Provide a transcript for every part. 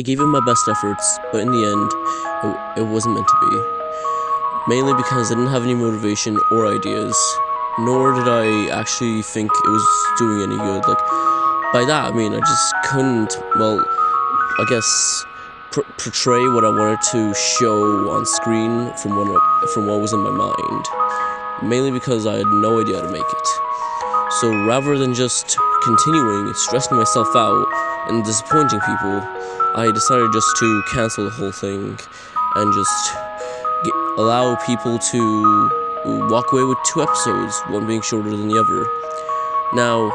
I gave it my best efforts, but in the end, it wasn't meant to be. Mainly because I didn't have any motivation or ideas, nor did I actually think it was doing any good. Like, by that I mean I just couldn't, well, I guess, portray what I wanted to show on screen from what was in my mind. Mainly because I had no idea how to make it. So rather than just continuing stressing myself out and disappointing people, I decided just to cancel the whole thing and just allow people to walk away with 2 episodes, one being shorter than the other. Now,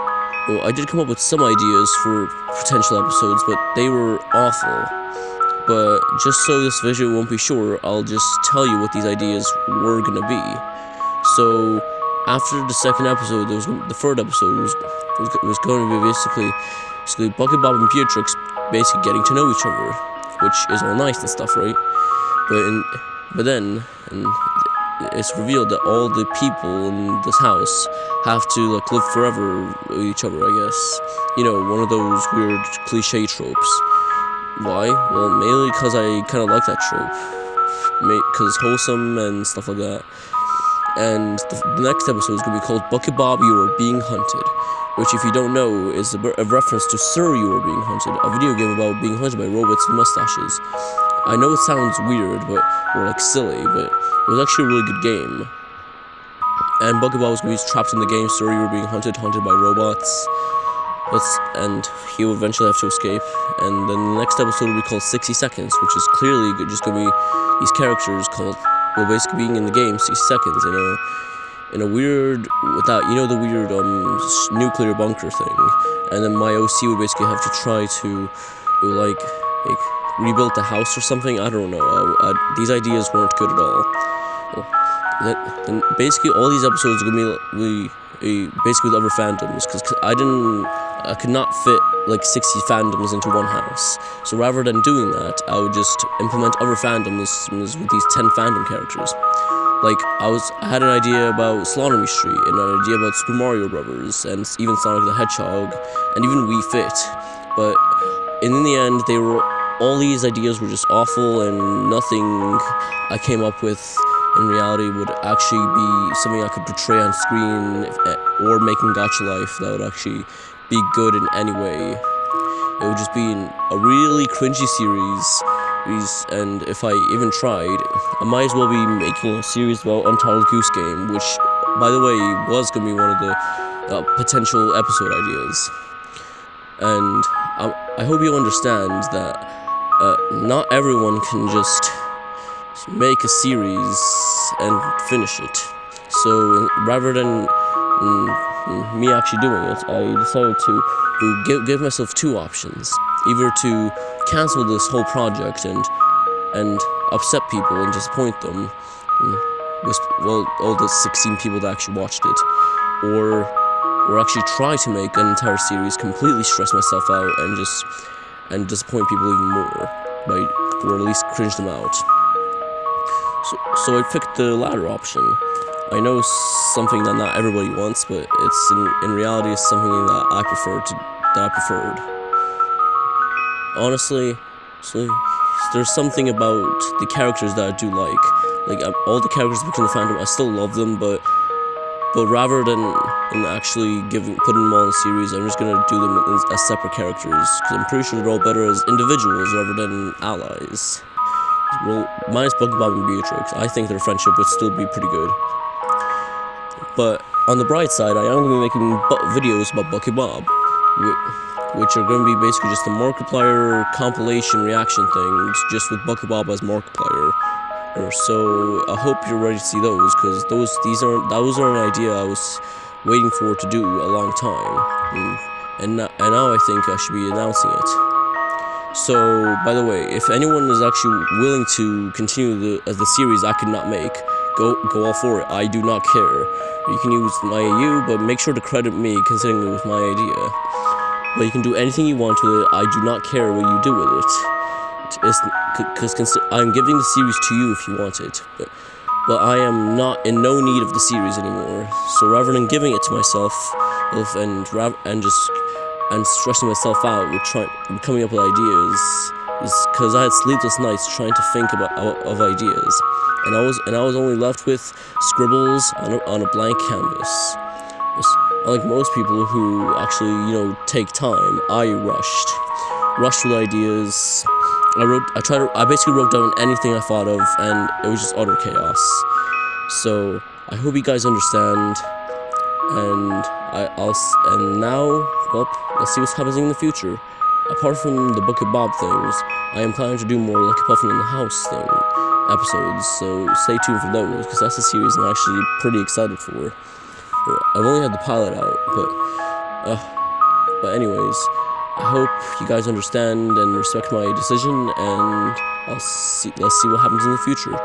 well, I did come up with some ideas for potential episodes, but they were awful. But just so this video won't be short, I'll just tell you what these ideas were gonna be. So, after the second episode, the third episode was going to be basically Bucket Bob and Beatrix basically getting to know each other, which is all nice and stuff, right? But then it's revealed that all the people in this house have to live forever with each other, I guess. You know, one of those weird cliche tropes. Why? Well, mainly because I kind of like that trope, because it's wholesome and stuff like that. And the next episode is going to be called Bucket Bob, You Are Being Hunted, which, if you don't know, is a reference to Sir, You Are Being Hunted, a video game about being hunted by robots with mustaches. I know it sounds weird, or silly, but it was actually a really good game. And Bucket Bob was going to be trapped in the game, Sir, You Are Being hunted by robots. And he will eventually have to escape. And then the next episode will be called 60 Seconds, which is clearly just going to be these characters called, well, basically being in the game 60 seconds, in a weird, the weird nuclear bunker thing. And then my OC would basically have to try to like rebuild the house or something. I don't know. These ideas weren't good at all. And basically all these episodes are gonna be basically with other fandoms, because I could not fit 60 fandoms into one house. So rather than doing that, I would just implement other fandoms with these 10 fandom characters. Like, I had an idea about Slaughter Me Street, and an idea about Super Mario Brothers, and even Sonic the Hedgehog, and even Wii Fit. But in the end, all these ideas were just awful, and nothing I came up with in reality would actually be something I could portray on screen or make in Gacha Life that would actually be good in any way. It would just be a really cringy series, and if I even tried, I might as well be making a series about Untitled Goose Game, which, by the way, was going to be one of the potential episode ideas. And I hope you understand that not everyone can just make a series and finish it. So rather than me actually doing it, I decided to give myself 2 options: either to cancel this whole project and upset people and disappoint them, all the 16 people that actually watched it, or actually try to make an entire series, completely stress myself out and disappoint people even more, or at least cringe them out. So I picked the latter option. I know something that not everybody wants, but it's in reality it's something that I preferred. Honestly, there's something about the characters that I do like all the characters within the fandom. I still love them, but rather than actually putting them all in a series, I'm just gonna do them as separate characters, because I'm pretty sure they're all better as individuals rather than allies. Well, minus Bucket Bob and Beatrix, I think their friendship would still be pretty good. But on the bright side, I am going to be making videos about Bucket Bob, which are going to be basically just a Markiplier compilation reaction things, just with Bucket Bob as Markiplier. So I hope you're ready to see those, because those are an idea I was waiting for to do a long time, and now I think I should be announcing it. So, by the way, if anyone is actually willing to continue the series I could not make, go all for it. I do not care. You can use my AU, but make sure to credit me, considering it was my idea. But you can do anything you want with it. I do not care what you do with it. Because I'm giving the series to you if you want it. But I am not in no need of the series anymore. So rather than giving it to myself and stressing myself out with coming up with ideas, because I had sleepless nights trying to think of ideas, and I was only left with scribbles on a blank canvas. Unlike most people who actually, take time, I rushed with ideas. I basically wrote down anything I thought of, and it was just utter chaos. So I hope you guys understand, and and now, well, let's see what happens in the future. Apart from the Book of Bob things, I am planning to do more Lucky Puffin in the House thing episodes, so stay tuned for those, because that's a series I'm actually pretty excited for. I've only had the pilot out, but anyways, I hope you guys understand and respect my decision, and let's see what happens in the future.